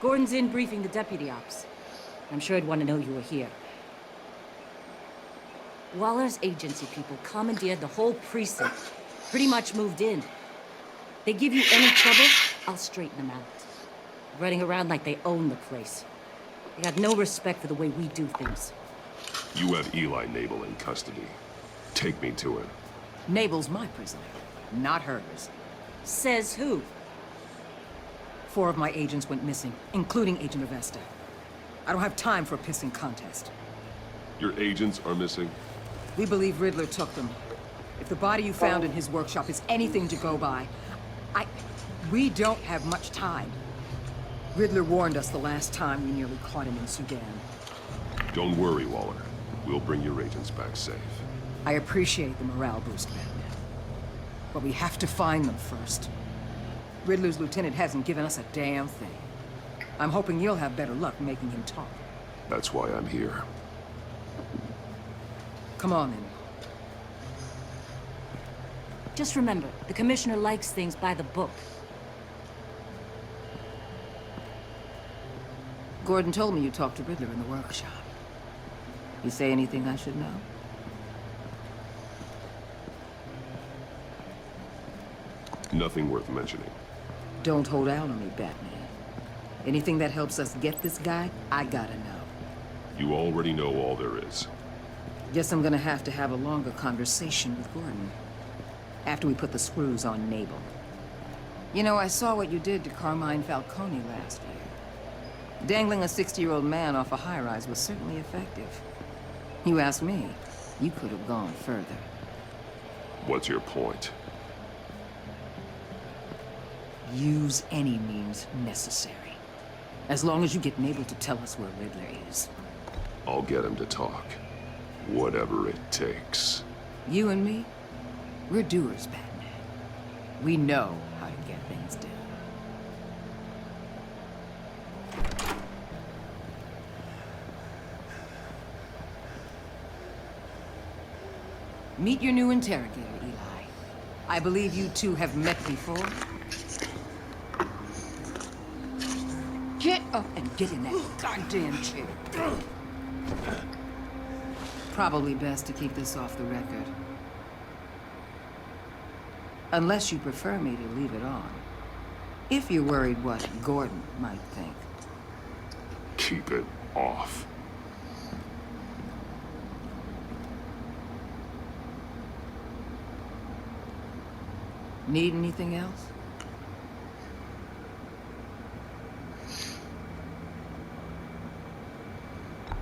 Gordon's in briefing the deputy ops. I'm sure he'd want to know you were here. Waller's agency people commandeered the whole precinct. Pretty much moved in. They give you any trouble, I'll straighten them out. Running around like they own the place. They got no respect for the way we do things. You have Eli Nabel in custody. Take me to him. Nabel's my prisoner, not hers. Says who? 4 of my agents went missing, including Agent Avesta. I don't have time for a pissing contest. Your agents are missing? We believe Riddler took them. If the body you found in his workshop is anything to go by, we don't have much time. Riddler warned us the last time we nearly caught him in Sudan. Don't worry, Waller. We'll bring your agents back safe. I appreciate the morale boost, Batman. But we have to find them first. Riddler's lieutenant hasn't given us a damn thing. I'm hoping you'll have better luck making him talk. That's why I'm here. Come on, then. Just remember, the Commissioner likes things by the book. Gordon told me you talked to Riddler in the workshop. You say anything I should know? Nothing worth mentioning. Don't hold out on me, Batman. Anything that helps us get this guy, I gotta know. You already know all there is. Guess I'm gonna have to have a longer conversation with Gordon. After we put the screws on Nabel. You know, I saw what you did to Carmine Falcone last year. Dangling a 60-year-old man off a high-rise was certainly effective. You ask me, you could have gone further. What's your point? Use any means necessary. As long as you get Nabel to tell us where Riddler is. I'll get him to talk. Whatever it takes. You and me, we're doers, Batman. We know how to get things done. Meet your new interrogator, Eli. I believe you two have met before. Get up and get in that goddamn chair. Probably best to keep this off the record. Unless you prefer me to leave it on. If you're worried what Gordon might think. Keep it off. Need anything else?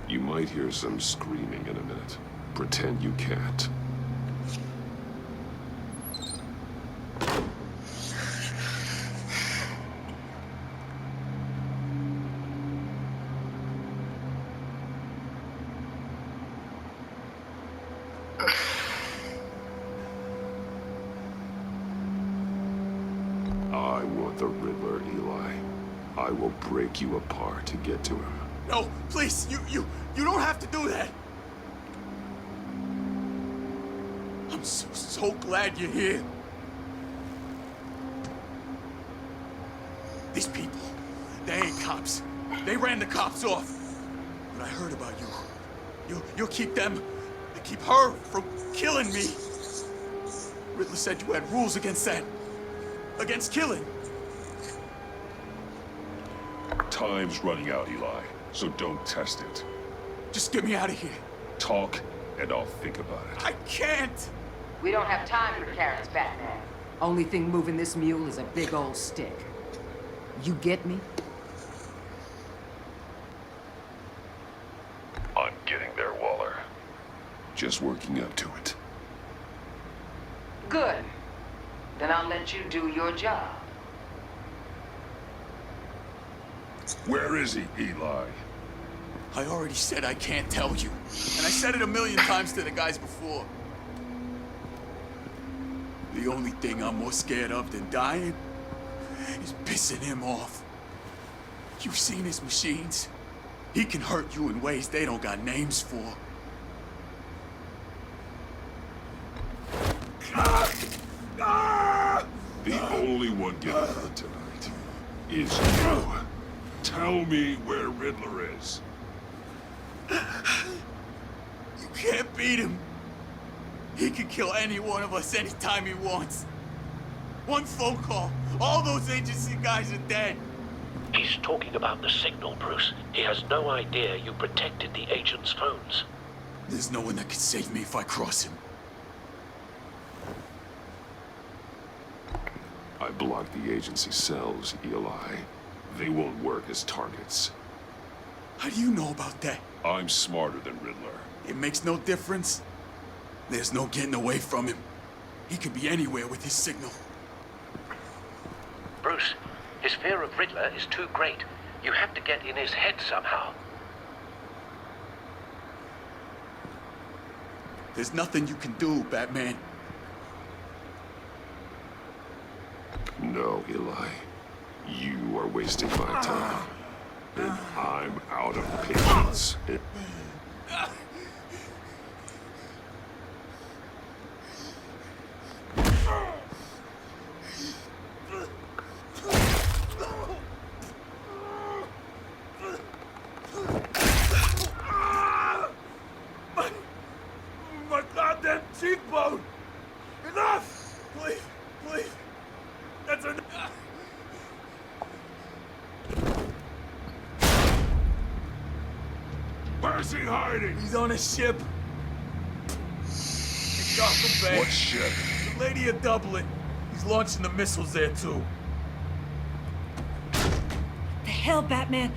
You might hear some screaming in a minute. Pretend you can't. I want the Riddler, Eli. I will break you apart to get to him. No, please, you don't have to do that. I'm so glad you're here. These people, they ain't cops. They ran the cops off. But I heard about you. You'll keep them, and keep her from killing me. Riddler said you had rules against that. Against killing. Time's running out, Eli, so don't test it. Just get me out of here. Talk, and I'll think about it. I can't. We don't have time for carrots, Batman. Only thing moving this mule is a big old stick. You get me? I'm getting there, Waller. Just working up to it. Good. Then I'll let you do your job. Where is he, Eli? I already said I can't tell you. And I said it a million times to the guys before. The only thing I'm more scared of than dying is pissing him off. You've seen his machines. He can hurt you in ways they don't got names for. The only one getting hurt tonight is you. Tell me where Riddler is. You can't beat him. He can kill any one of us anytime he wants. One phone call, all those agency guys are dead. He's talking about the signal, Bruce. He has no idea you protected the agent's phones. There's no one that can save me if I cross him. I blocked the agency cells, Eli. They won't work as targets. How do you know about that? I'm smarter than Riddler. It makes no difference. There's no getting away from him. He could be anywhere with his signal. Bruce, his fear of Riddler is too great. You have to get in his head somehow. There's nothing you can do, Batman. No, Eli. You are wasting my time. And I'm out of patience. My goddamn cheekbone! Enough! Please, please. That's enough. Where's he hiding? He's on a ship. In Gotham Bay. What ship? The Lady of Dublin. He's launching the missiles there, too. The hell, Batman?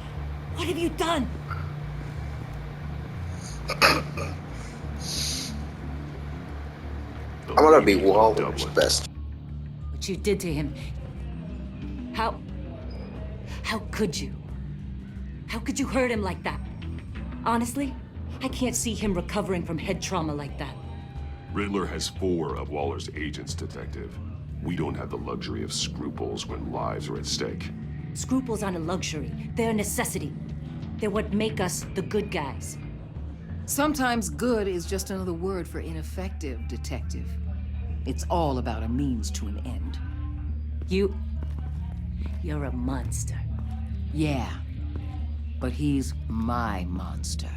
What have you done? I'm gonna be Waller's best. What you did to him. How could you? How could you hurt him like that? Honestly, I can't see him recovering from head trauma like that. Riddler has 4 of Waller's agents, Detective. We don't have the luxury of scruples when lives are at stake. Scruples aren't a luxury. They're a necessity. They're what make us the good guys. Sometimes good is just another word for ineffective, Detective. It's all about a means to an end. You're a monster. Yeah, but he's my monster.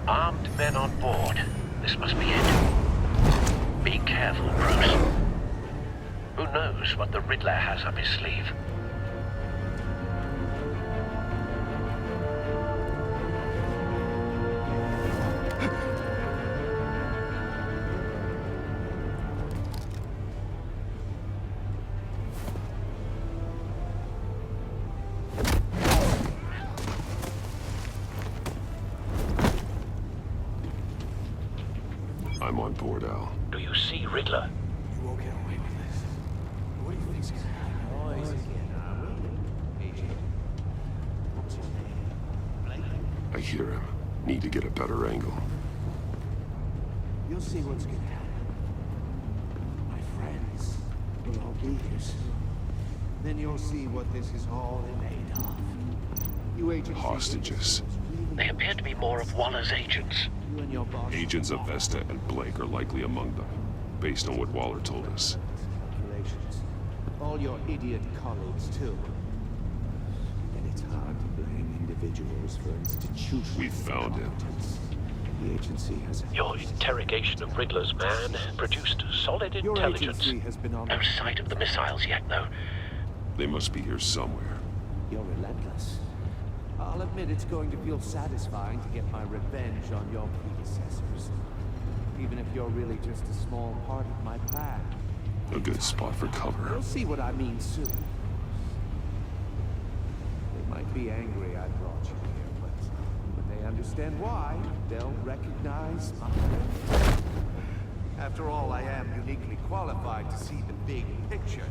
Armed men on board. This must be it. Be careful, Bruce. Who knows what the Riddler has up his sleeve? I'm on board, Al. Do you see Riddler? You won't get away with this. What do you think's gonna happen? What's your name? I hear him. Need to get a better angle. You'll see what's gonna happen. My friends will all be here soon. Then you'll see what this is all made of. You agents. Hostages. They appear to be more of Waller's agents. You and your boss. Agents of Vesta and Blake are likely among them, based on what Waller told us. Calculations. All your idiot colleagues too. And it's hard to blame individuals for institutions. We found him. The agency has. Your interrogation of Riddler's man produced solid Your intelligence. agency has been on. No sight of the missiles yet, though. They must be here somewhere. You're relentless. I'll admit it's going to feel satisfying to get my revenge on your predecessors. Even if you're really just a small part of my plan. A good spot for cover. You'll see what I mean soon. They might be angry I brought you here, but when they understand why, they'll recognize my... After all, I am uniquely qualified to see the big picture.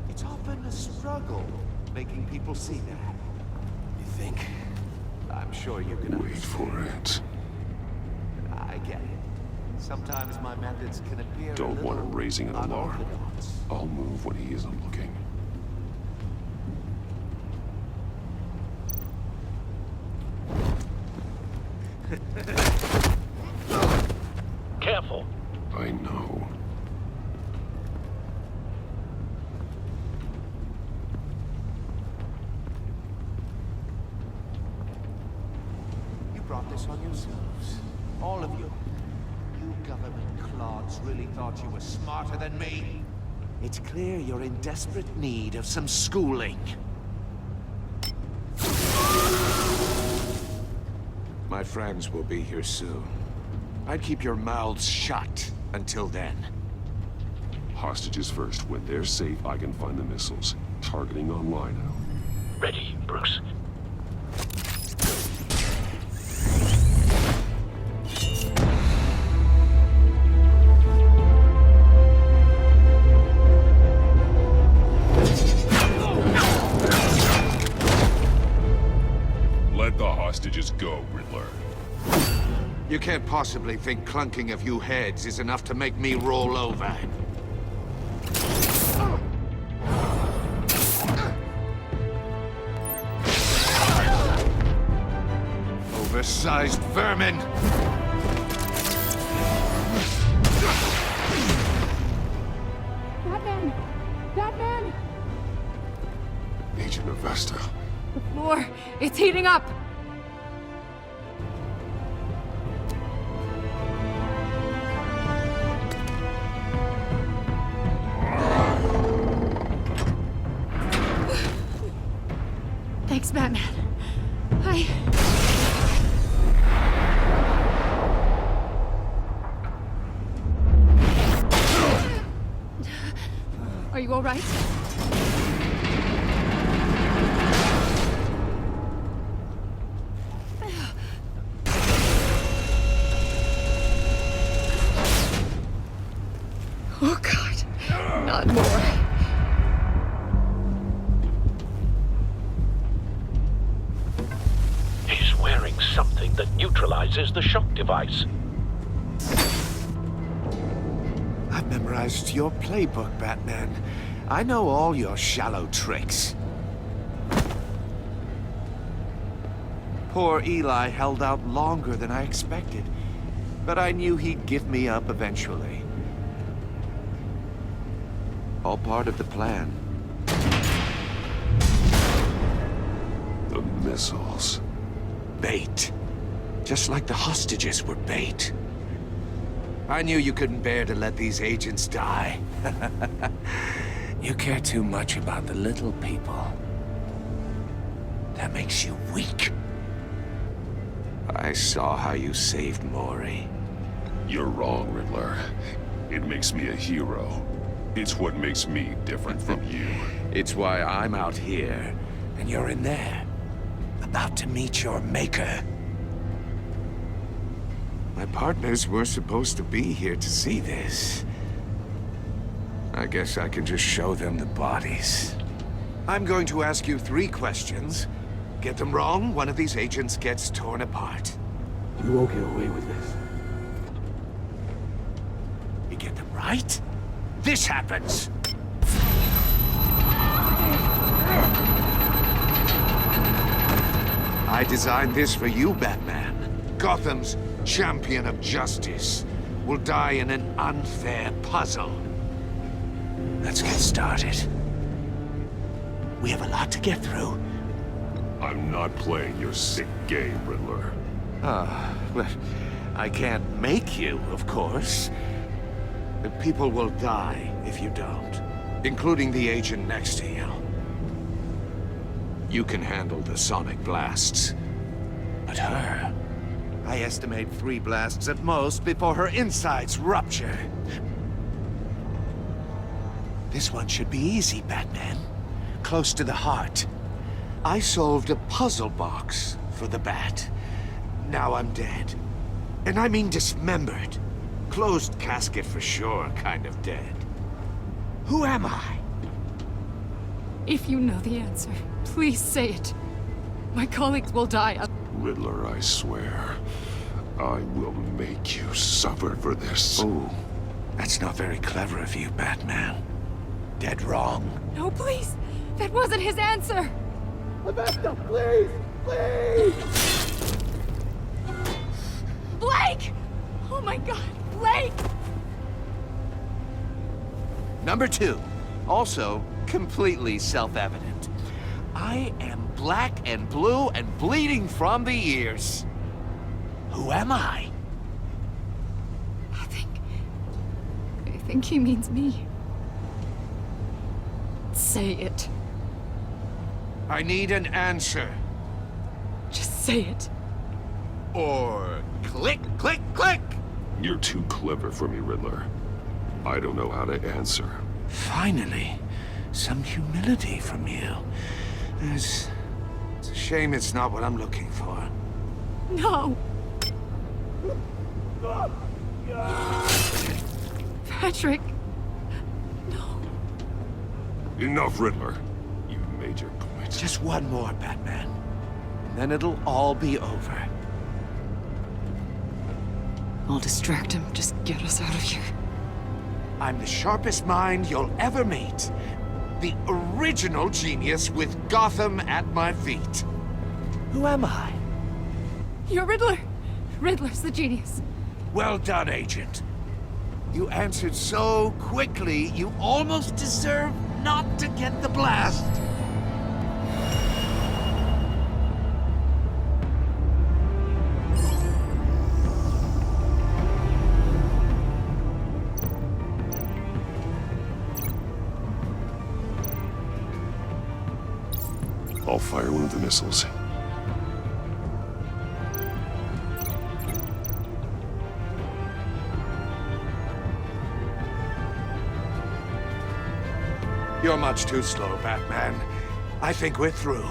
It's often a struggle making people see that. You think? I'm sure you can Wait for it. I get it. Sometimes my methods can appear Don't want him raising an alarm. unorthodox. I'll move when he isn't looking. Careful. I know. You brought this on yourselves. All of you. You government clods really thought you were smarter than me? It's clear you're in desperate need of some schooling. My friends will be here soon. I'd keep your mouths shut until then. Hostages first. When they're safe, I can find the missiles. Targeting on Lino. Ready, Bruce. Let the hostages go, Riddler. You can't possibly think clunking a few heads is enough to make me roll over. Oversized vermin! Batman! Batman! Agent Avesta. The floor, it's heating up! Thanks, Batman. Are you all right? Oh, God. Not more. He's wearing something that neutralizes the shock device. I've memorized your playbook, Batman. I know all your shallow tricks. Poor Eli held out longer than I expected, but I knew he'd give me up eventually. All part of the plan. The missiles. Bait. Just like the hostages were bait. I knew you couldn't bear to let these agents die. You care too much about the little people. That makes you weak. I saw how you saved Maury. You're wrong, Riddler. It makes me a hero. It's what makes me different from you. It's why I'm out here, and you're in there. About to meet your maker. My partners were supposed to be here to see this. I guess I can just show them the bodies. I'm going to ask you 3 questions. Get them wrong, one of these agents gets torn apart. You won't get away with this. You get them right, this happens! I designed this for you, Batman. Gotham's champion of justice will die in an unfair puzzle. Let's get started. We have a lot to get through. I'm not playing your sick game, Riddler. Well, I can't make you, of course. But people will die if you don't, including the agent next to you. You can handle the sonic blasts, but her... I estimate 3 blasts at most before her insides rupture. This one should be easy, Batman. Close to the heart. I solved a puzzle box for the Bat. Now I'm dead. And I mean dismembered. Closed casket for sure, kind of dead. Who am I? If you know the answer, please say it. My colleagues will die. Riddler, I swear. I will make you suffer for this. Ooh, that's not very clever of you, Batman. Dead wrong. No, please! That wasn't his answer! Avesta, please! Please! Blake! Oh my god, Blake! Number 2, also completely self-evident. I am black and blue and bleeding from the ears. Who am I? I think he means me. Say it. I need an answer. Just say it. Or click, click, click! You're too clever for me, Riddler. I don't know how to answer. Finally, some humility from you. It's a shame it's not what I'm looking for. No! Patrick! No. Enough, Riddler. You've made your point. Just one more, Batman. And then it'll all be over. I'll distract him. Just get us out of here. I'm the sharpest mind you'll ever meet. The original genius with Gotham at my feet. Who am I? You're Riddler! Riddler's the genius. Well done, Agent. You answered so quickly, you almost deserve not to get the blast. I'll fire one of the missiles. You're much too slow, Batman. I think we're through.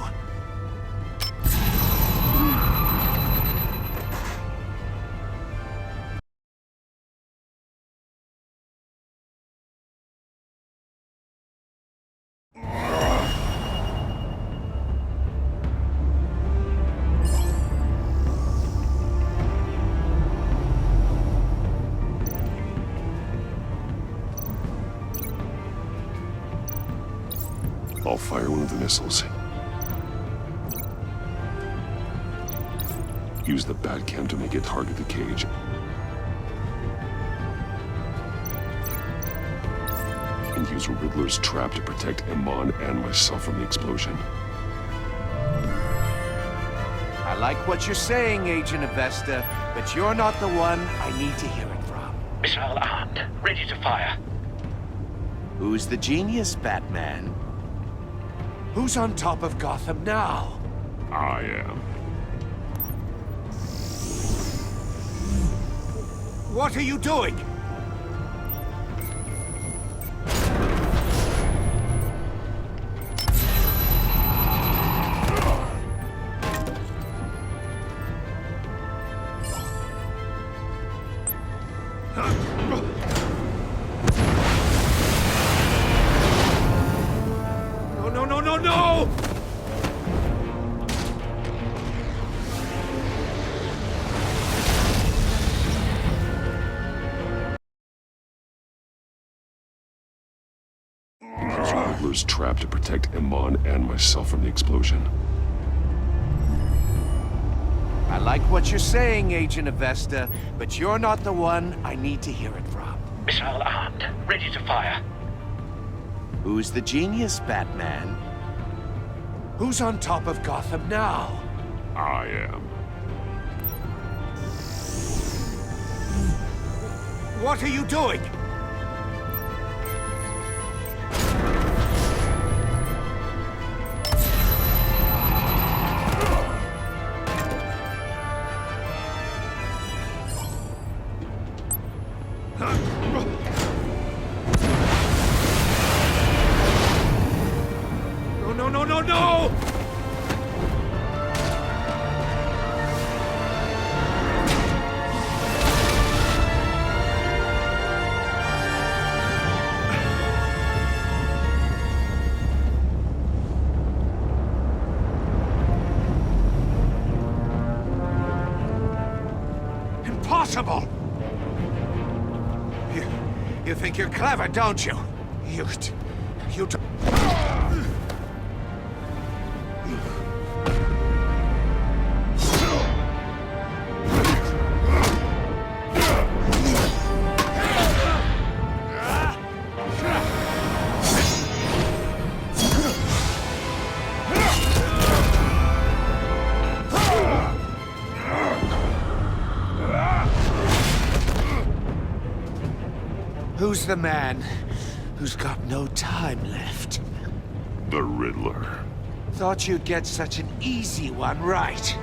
I'll fire one of the missiles. Use the Batcam to make it target the cage. And use Riddler's trap to protect Iman and myself from the explosion. I like what you're saying, Agent Avesta, but you're not the one I need to hear it from. Missile armed, ready to fire. Who's the genius, Batman? Who's on top of Gotham now? I am. What are you doing? No! Use Riddler's trap to protect Iman and myself from the explosion. I like what you're saying, Agent Avesta, but you're not the one I need to hear it from. Missile armed, ready to fire. Who's the genius, Batman? Who's on top of Gotham now? I am. What are you doing? No! think you're clever, don't you? You Who's the man who's got no time left? The Riddler. Thought you'd get such an easy one right.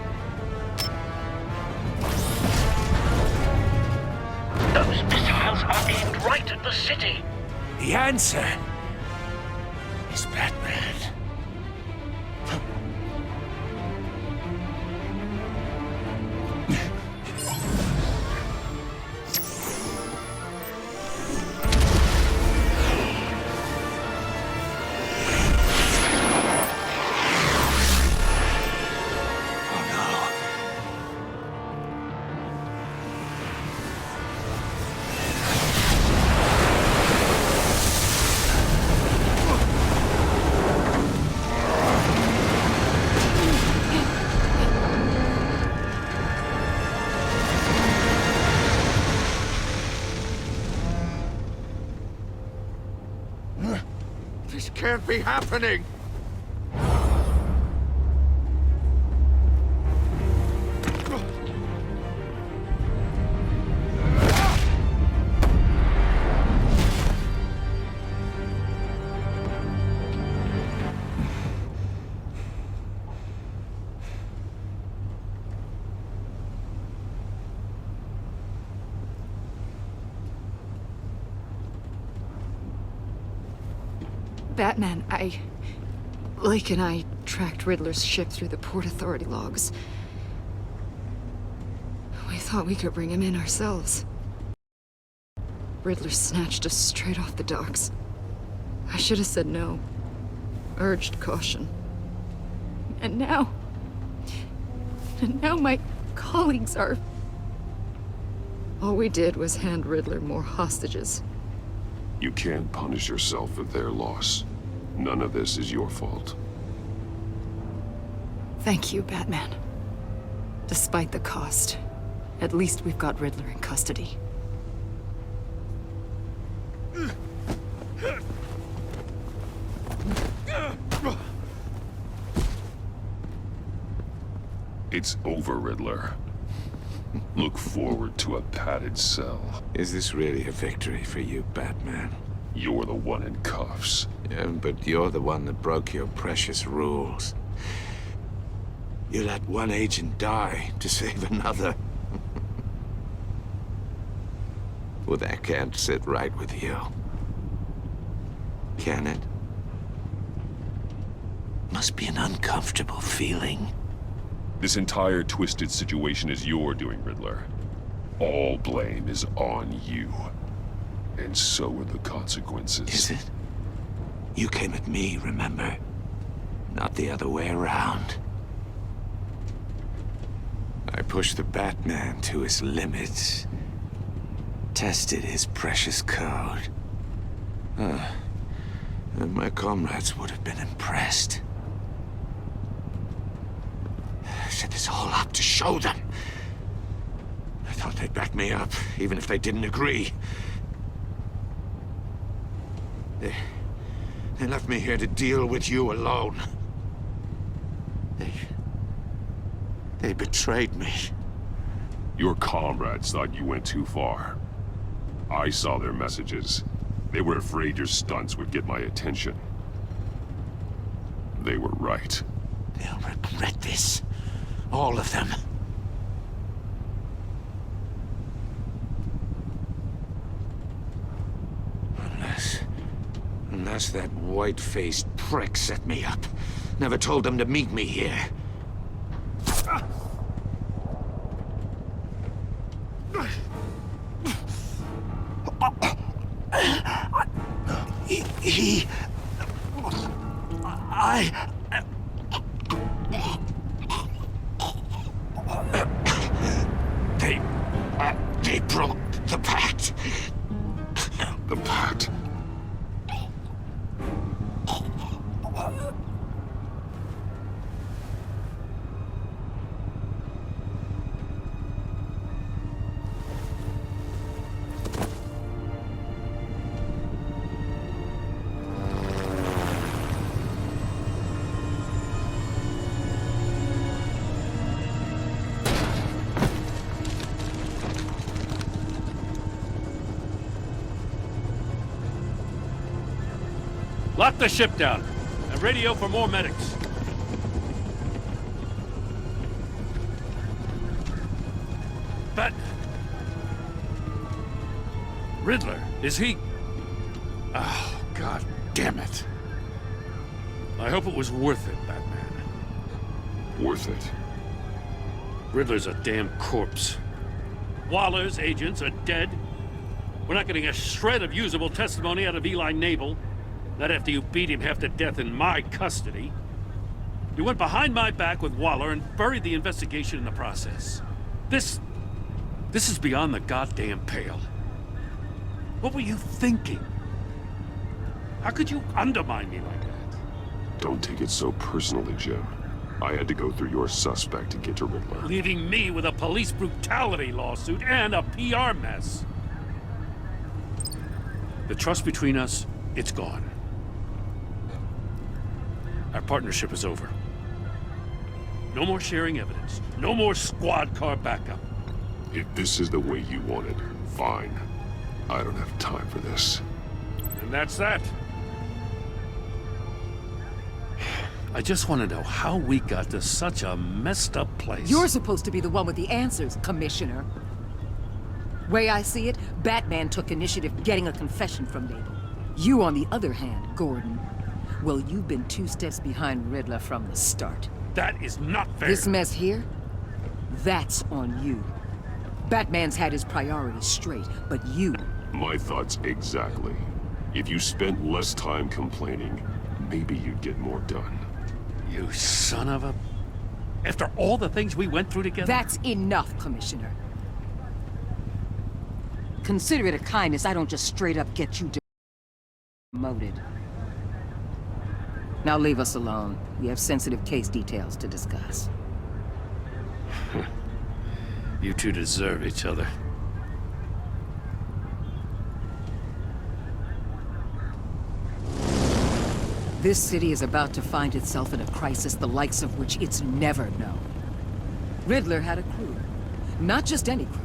Those missiles are aimed right at the city. The answer is Batman. This can't be happening! Batman, Lake and I tracked Riddler's ship through the Port Authority logs. We thought we could bring him in ourselves. Riddler snatched us straight off the docks. I should have said no. Urged caution. And now my colleagues are... All we did was hand Riddler more hostages. You can't punish yourself for their loss. None of this is your fault. Thank you, Batman. Despite the cost, at least we've got Riddler in custody. It's over, Riddler. Look forward to a padded cell. Is this really a victory for you, Batman? You're the one in cuffs. Yeah, but you're the one that broke your precious rules. You let one agent die to save another. Well, that can't sit right with you. Can it? Must be an uncomfortable feeling. This entire twisted situation is your doing, Riddler. All blame is on you. And so are the consequences. Is it? You came at me, remember? Not the other way around. I pushed the Batman to his limits. Tested his precious code. And my comrades would have been impressed. I set this all up to show them. I thought they'd back me up, even if they didn't agree. They left me here to deal with you alone. They betrayed me. Your comrades thought you went too far. I saw their messages. They were afraid your stunts would get my attention. They were right. They'll regret this. All of them. Unless that white-faced prick set me up. Never told them to meet me here. They broke the pact. The Bat. Lock the ship down and radio for more medics. Bat... Riddler, is he... Oh, God damn it. I hope it was worth it, Batman. Worth it. Riddler's a damn corpse. Waller's agents are dead. We're not getting a shred of usable testimony out of Eli Nabel. Not after you beat him half to death in my custody. You went behind my back with Waller and buried the investigation in the process. This is beyond the goddamn pale. What were you thinking? How could you undermine me like that? Don't take it so personally, Jim. I had to go through your suspect to get to Riddler. Leaving me with a police brutality lawsuit and a PR mess. The trust between us, it's gone. Our partnership is over. No more sharing evidence. No more squad car backup. If this is the way you want it, fine. I don't have time for this. And that's that. I just want to know how we got to such a messed up place. You're supposed to be the one with the answers, Commissioner. Way I see it, Batman took initiative getting a confession from Nabel. You, on the other hand, Gordon, well, you've been 2 steps behind Riddler from the start. That is not fair. This mess here, that's on you. Batman's had his priorities straight, but you... My thoughts exactly. If you spent less time complaining, maybe you'd get more done. You son of a... After all the things we went through together? That's enough, Commissioner. Consider it a kindness I don't just straight up get you demoted. Now leave us alone. We have sensitive case details to discuss. You two deserve each other. This city is about to find itself in a crisis the likes of which it's never known. Riddler had a crew. Not just any crew.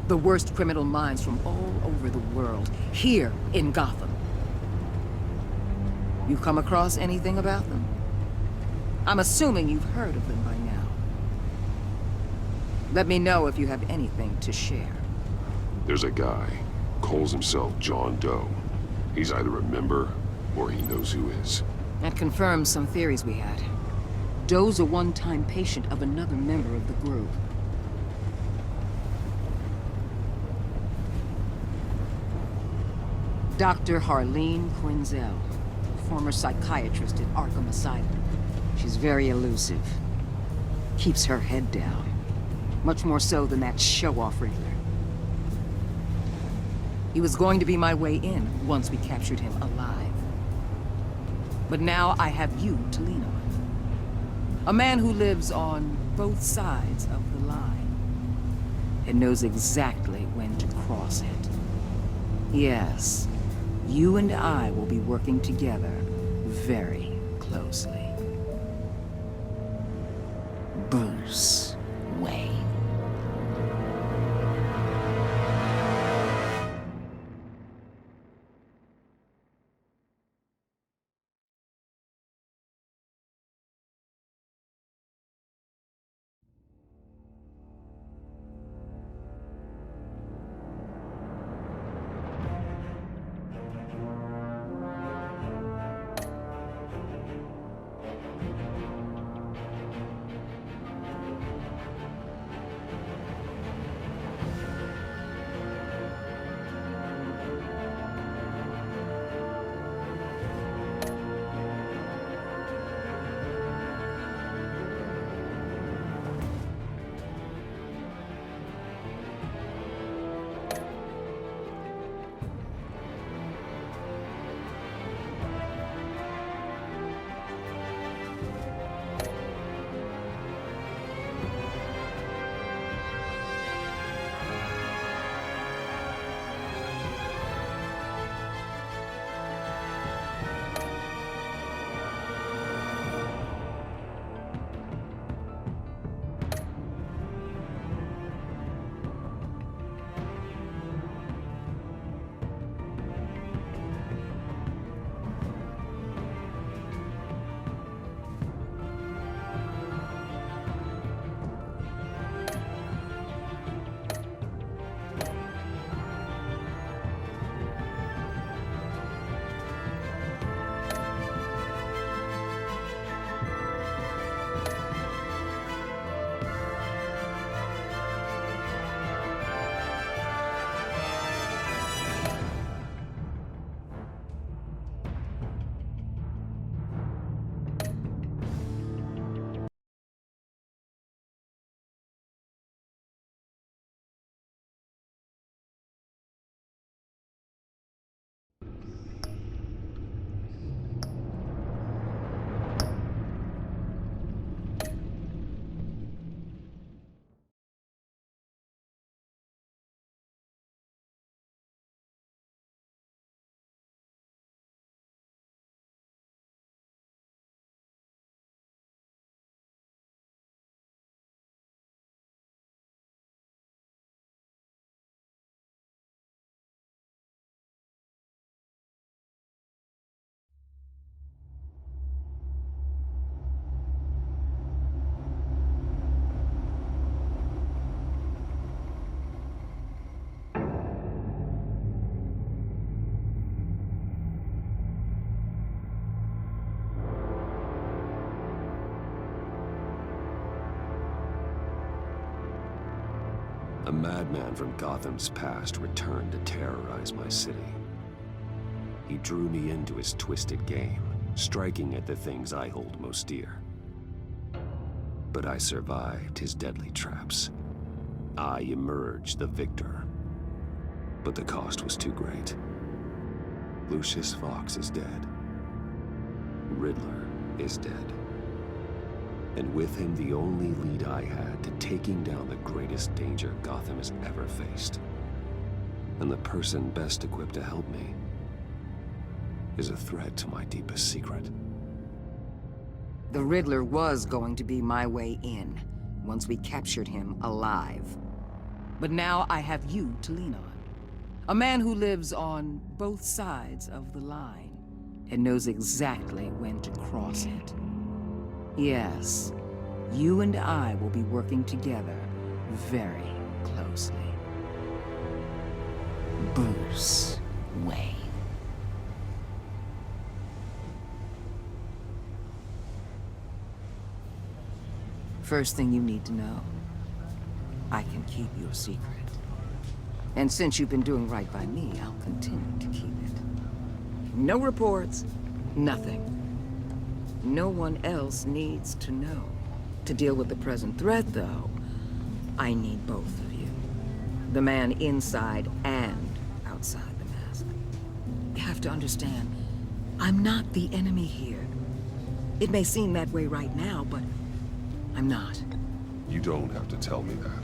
The worst criminal minds from all over the world, here in Gotham. You come across anything about them? I'm assuming you've heard of them by now. Let me know if you have anything to share. There's a guy, calls himself John Doe. He's either a member, or he knows who is. That confirms some theories we had. Doe's a one-time patient of another member of the group. Dr. Harleen Quinzel, former psychiatrist at Arkham Asylum. She's very elusive. Keeps her head down. Much more so than that show-off Riddler. He was going to be my way in once we captured him alive. But now I have you to lean on. A man who lives on both sides of the line. And knows exactly when to cross it. Yes, you and I will be working together very closely. Bruce Wayne. madman from Gotham's past returned to terrorize my city. He drew me into his twisted game, striking at the things I hold most dear. But I survived his deadly traps. I emerged the victor. But the cost was too great. Lucius Fox is dead. Riddler is dead. And with him, the only lead I had to taking down the greatest danger Gotham has ever faced. And the person best equipped to help me is a threat to my deepest secret. The Riddler was going to be my way in, once we captured him alive. But now I have you to lean on. A man who lives on both sides of the line, and knows exactly when to cross it. Yes, you and I will be working together very closely. Bruce Wayne. First thing you need to know, I can keep your secret. And since you've been doing right by me, I'll continue to keep it. No reports, nothing. No one else needs to know. To deal with the present threat, though, I need both of you. The man inside and outside the mask. You have to understand, I'm not the enemy here. It may seem that way right now, but I'm not. You don't have to tell me that.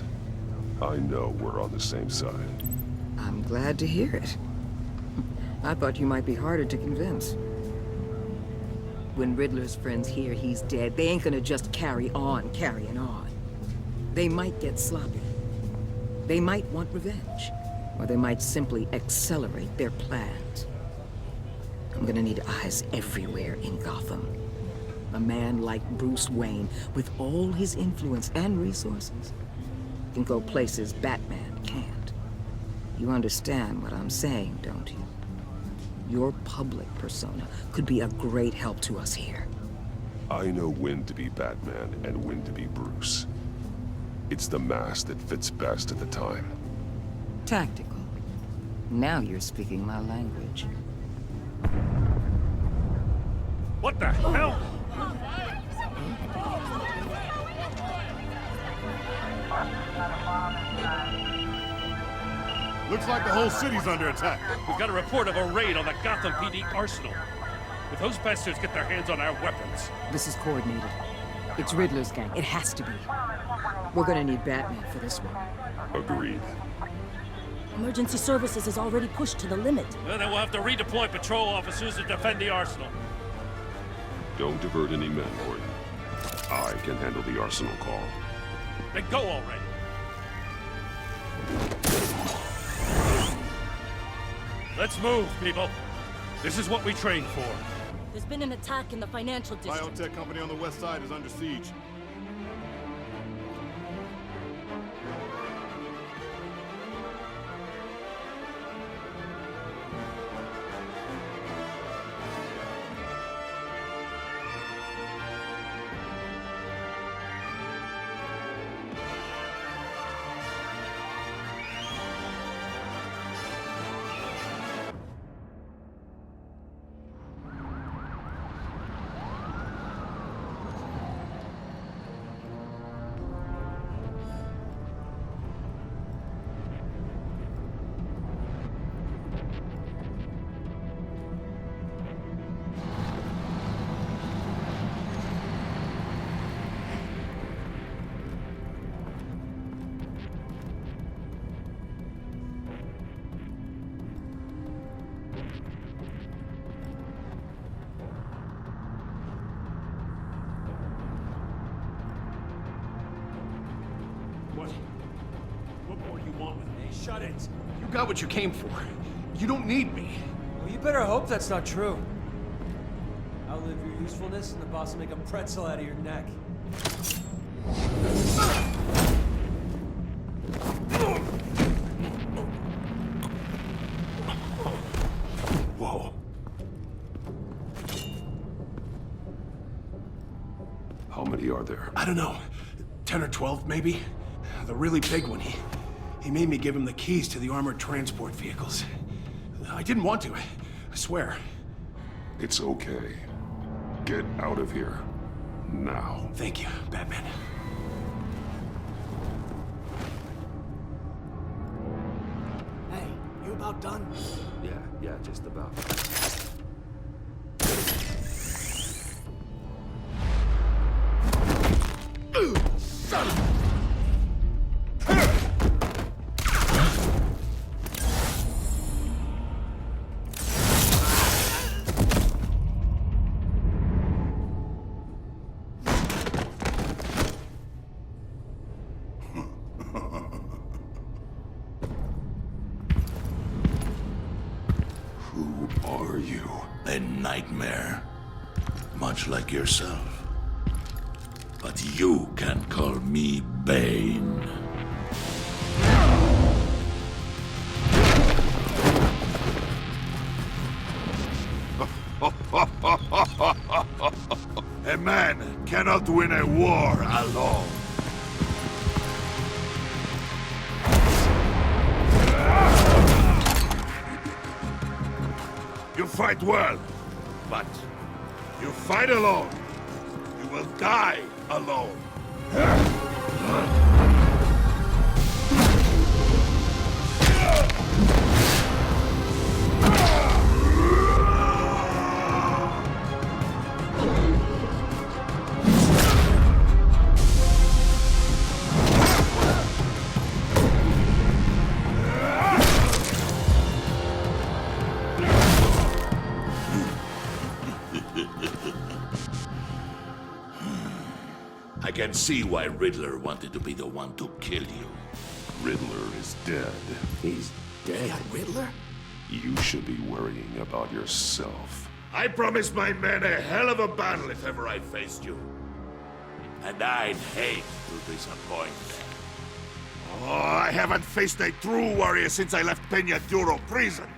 I know we're on the same side. I'm glad to hear it. I thought you might be harder to convince. When Riddler's friends hear he's dead, they ain't gonna just carry on carrying on. They might get sloppy. They might want revenge. Or they might simply accelerate their plans. I'm gonna need eyes everywhere in Gotham. A man like Bruce Wayne, with all his influence and resources, can go places Batman can't. You understand what I'm saying, don't you? Your public persona could be a great help to us here. I know when to be Batman and when to be Bruce. It's the mask that fits best at the time. Tactical. Now you're speaking my language. What the hell? Looks like the whole city's under attack. We've got a report of a raid on the Gotham PD arsenal. If those bastards get their hands on our weapons... This is coordinated. It's Riddler's gang. It has to be. We're gonna need Batman for this one. Agreed. Emergency services is already pushed to the limit. Well, then we'll have to redeploy patrol officers to defend the arsenal. Don't divert any men, Gordon. I can handle the arsenal call. Then go already. Let's move, people. This is what we trained for. There's been an attack in the financial district. Biotech company on the west side is under siege. What more do you want with me? Hey, shut it. You got what you came for. You don't need me. Well, you better hope that's not true. Outlive your usefulness, and the boss will make a pretzel out of your neck. Whoa. How many are there? I don't know. 10 or 12, maybe? The really big one, He made me give him the keys to the armored transport vehicles. I didn't want to, I swear. It's okay. Get out of here. Now. Thank you, Batman. Hey, you about done? Yeah, just about. Son of a... Who are you? A nightmare, much like yourself. But you can call me Bane. A man cannot win a war alone. You fight well, but you fight alone. You will die alone. I can see why Riddler wanted to be the one to kill you. Riddler is dead. He's dead. Riddler? You should be worrying about yourself. I promised my men a hell of a battle if ever I faced you. And I'd hate to disappoint. Oh, I haven't faced a true warrior since I left Peña Duro prison.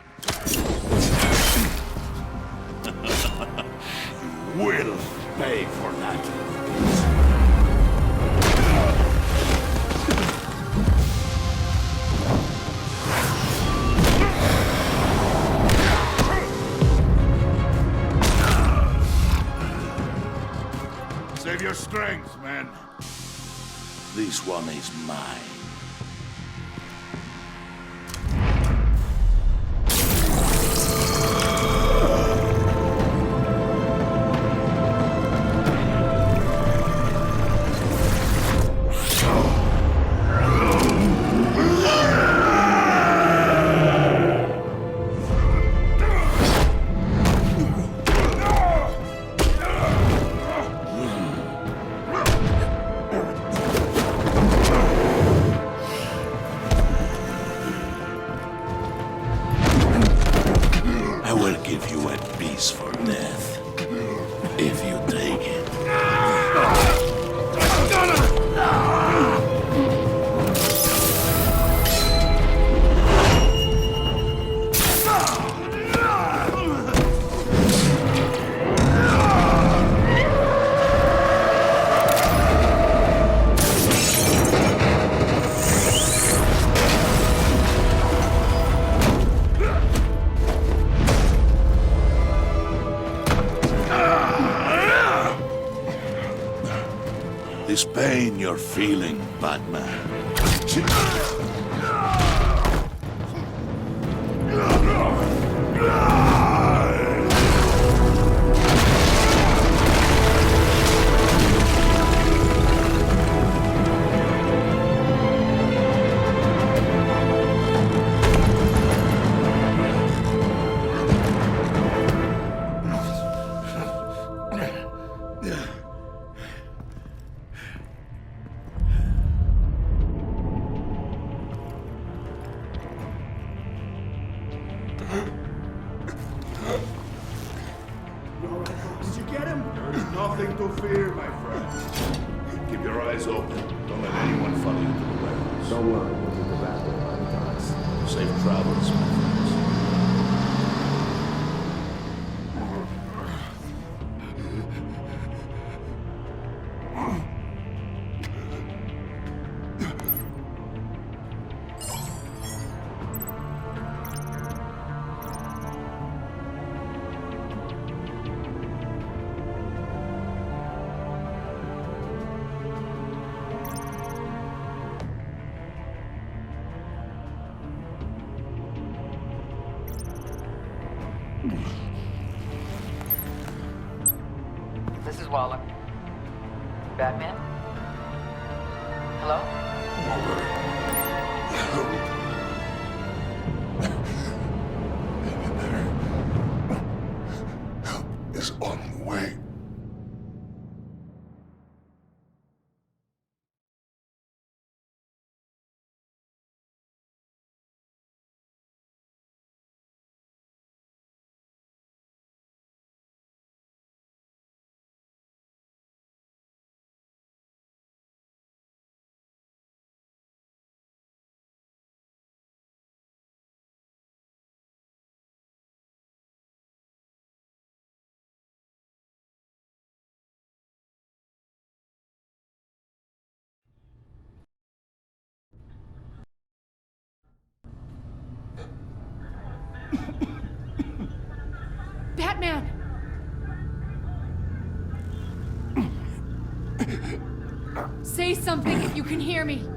You will pay for that. Save your strength, man. This one is mine. I will give you a piece for death, if you take it. This pain you're feeling, Batman. Did you get him? There's nothing to fear, my friend. Keep your eyes open. Don't let anyone follow you to the warehouse. Don't worry, we'll get the Batman. Safe travels, my friends. is Waller. Batman? Hello? Help is on the way. Batman! Say something if you can hear me.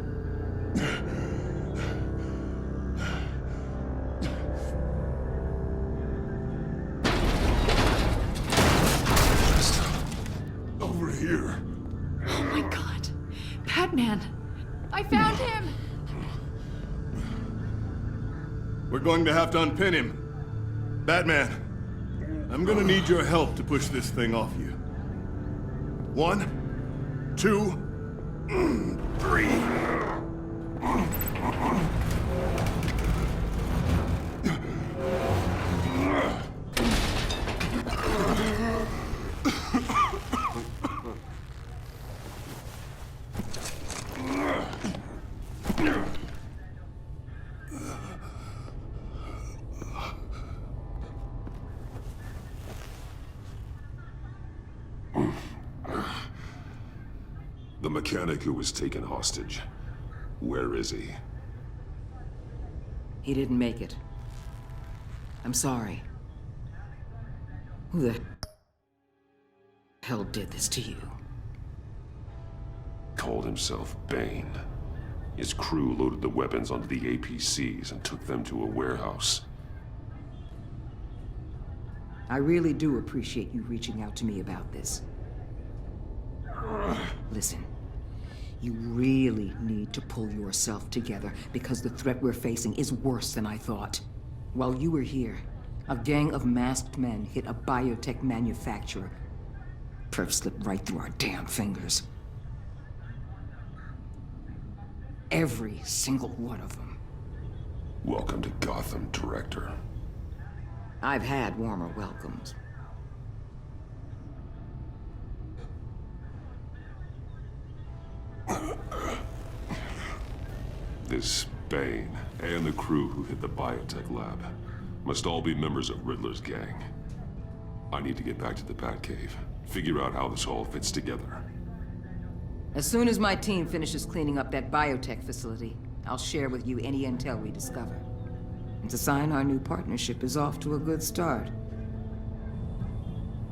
Over here. Oh my god. Batman! I found him! We're going to have to unpin him. Batman, I'm gonna need your help to push this thing off you. 1, 2, 3. The mechanic who was taken hostage. Where is he? He didn't make it. I'm sorry. Who the hell did this to you? Called himself Bane. His crew loaded the weapons onto the APCs and took them to a warehouse. I really do appreciate you reaching out to me about this. Listen, you really need to pull yourself together because the threat we're facing is worse than I thought. While you were here, a gang of masked men hit a biotech manufacturer. Perf slipped right through our damn fingers. Every single one of them. Welcome to Gotham, Director. I've had warmer welcomes. This Bane and the crew who hit the biotech lab must all be members of Riddler's gang. I need to get back to the Batcave, figure out how this all fits together. As soon as my team finishes cleaning up that biotech facility, I'll share with you any intel we discover. It's a sign our new partnership is off to a good start.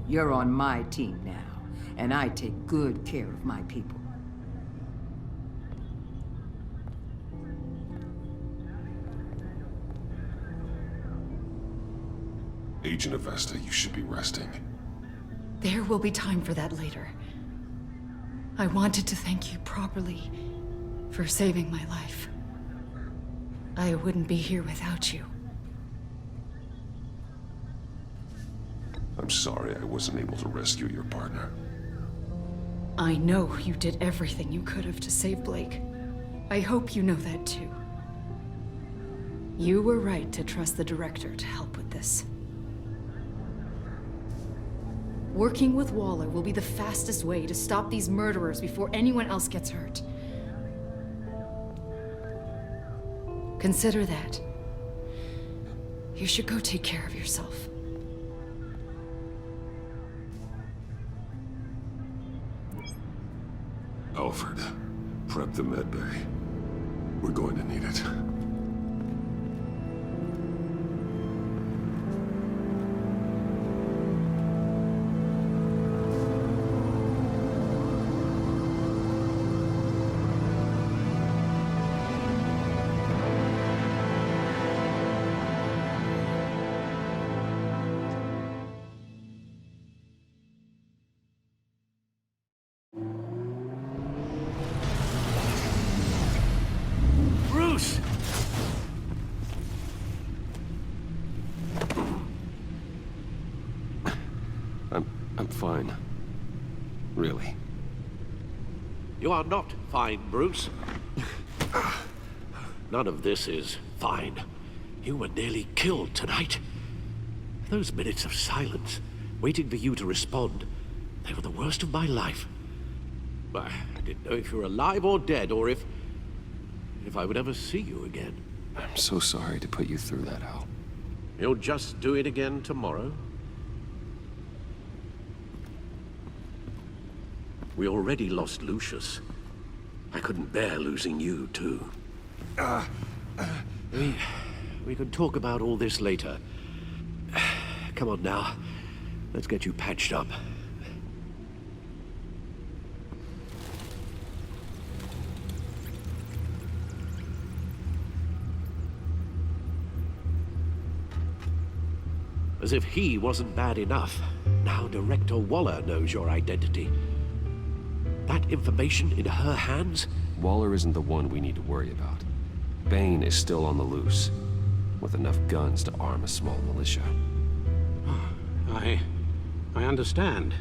You're on my team now, and I take good care of my people. Agent Avesta, you should be resting. There will be time for that later. I wanted to thank you properly for saving my life. I wouldn't be here without you. I'm sorry I wasn't able to rescue your partner. I know you did everything you could have to save Blake. I hope you know that too. You were right to trust the director to help with this. Working with Waller will be the fastest way to stop these murderers before anyone else gets hurt. Consider that. You should go take care of yourself. Alfred, prep the med bay. We're going to need it. I'm fine. Really. You are not fine, Bruce. None of this is fine. You were nearly killed tonight. Those minutes of silence, waiting for you to respond, they were the worst of my life. I didn't know if you were alive or dead, or if I would ever see you again. I'm so sorry to put you through that, Al. You'll just do it again tomorrow? We already lost Lucius. I couldn't bear losing you, too. We can talk about all this later. Come on now. Let's get you patched up. As if he wasn't bad enough, now Director Waller knows your identity. That information in her hands? Waller isn't the one we need to worry about. Bane is still on the loose, with enough guns to arm a small militia. I understand.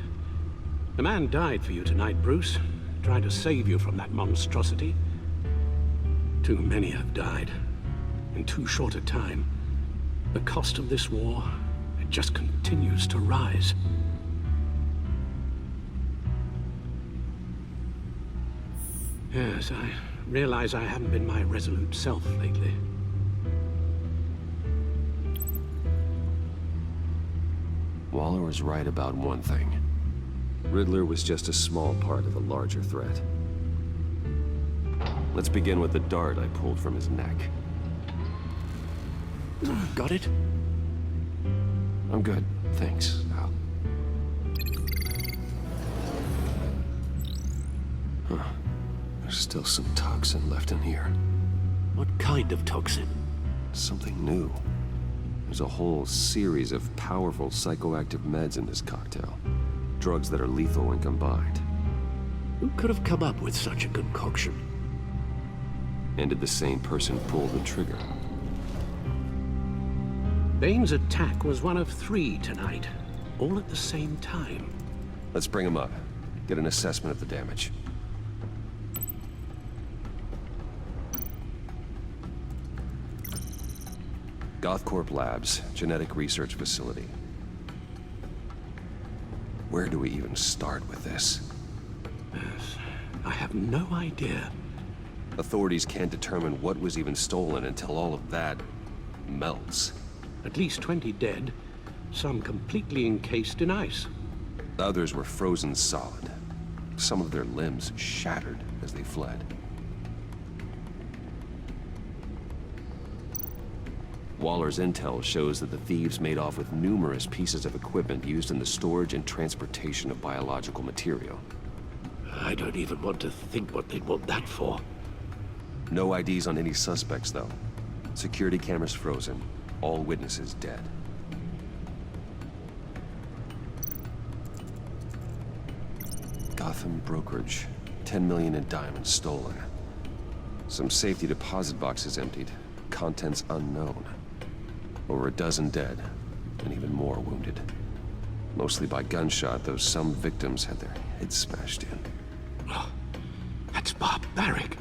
The man died for you tonight, Bruce. Trying to save you from that monstrosity. Too many have died. In too short a time. The cost of this war, it just continues to rise. Yes, I realize I haven't been my resolute self lately. Waller was right about one thing. Riddler was just a small part of a larger threat. Let's begin with the dart I pulled from his neck. Got it? I'm good, thanks, Al. Huh. There's still some toxin left in here. What kind of toxin? Something new. There's a whole series of powerful psychoactive meds in this cocktail. Drugs that are lethal when combined. Who could have come up with such a concoction? And did the same person pull the trigger? Bane's attack was one of 3 tonight, all at the same time. Let's bring him up. Get an assessment of the damage. Gothcorp Labs, genetic research facility. Where do we even start with this? Yes, I have no idea. Authorities can't determine what was even stolen until all of that melts. At least 20 dead, some completely encased in ice. Others were frozen solid. Some of their limbs shattered as they fled. Waller's intel shows that the thieves made off with numerous pieces of equipment used in the storage and transportation of biological material. I don't even want to think what they'd want that for. No IDs on any suspects, though. Security cameras frozen. All witnesses dead. Gotham brokerage. 10 million in diamonds stolen. Some safety deposit boxes emptied. Contents unknown. Over a dozen dead, and even more wounded. Mostly by gunshot, though some victims had their heads smashed in. Oh, that's barbaric.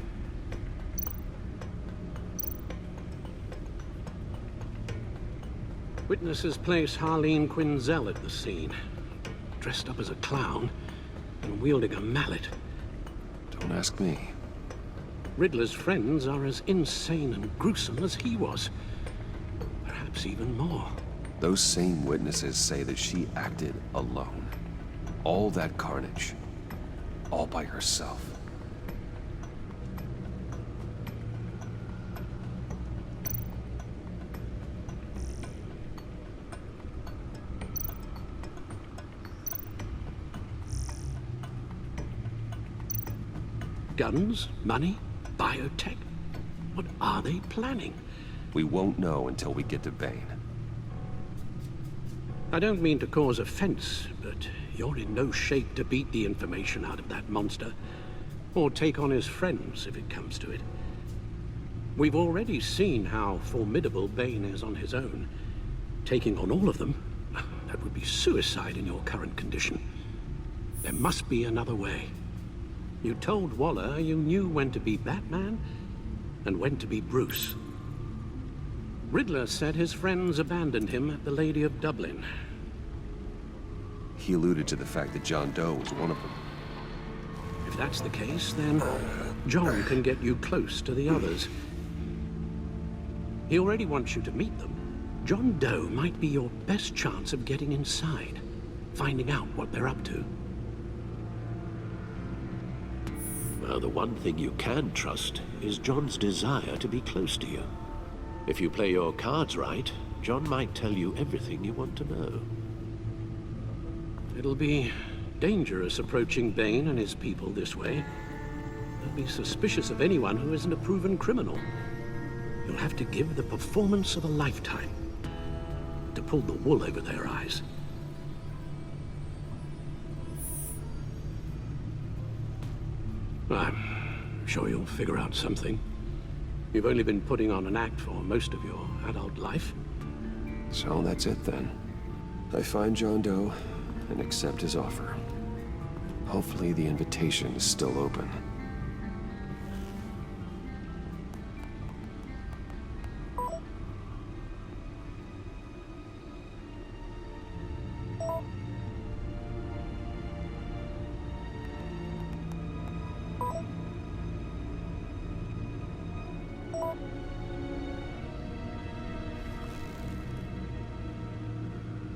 Witnesses place Harleen Quinzel at the scene, dressed up as a clown and wielding a mallet. Don't ask me. Riddler's friends are as insane and gruesome as he was. Perhaps even more. Those same witnesses say that she acted alone. All that carnage. All by herself. Guns? Money? Biotech? What are they planning? We won't know until we get to Bane. I don't mean to cause offense, but you're in no shape to beat the information out of that monster, or take on his friends if it comes to it. We've already seen how formidable Bane is on his own. Taking on all of them, that would be suicide in your current condition. There must be another way. You told Waller you knew when to be Batman and when to be Bruce. Riddler said his friends abandoned him at the Lady of Dublin. He alluded to the fact that John Doe was one of them. If that's the case, then John can get you close to the others. He already wants you to meet them. John Doe might be your best chance of getting inside, finding out what they're up to. Well, the one thing you can trust is John's desire to be close to you. If you play your cards right, John might tell you everything you want to know. It'll be dangerous approaching Bane and his people this way. They'll be suspicious of anyone who isn't a proven criminal. You'll have to give the performance of a lifetime to pull the wool over their eyes. I'm sure you'll figure out something. You've only been putting on an act for most of your adult life. So that's it then. I find John Doe and accept his offer. Hopefully the invitation is still open.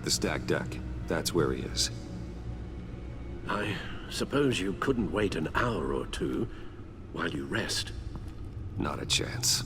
The stacked deck. That's where he is. I suppose you couldn't wait an hour or two while you rest. Not a chance.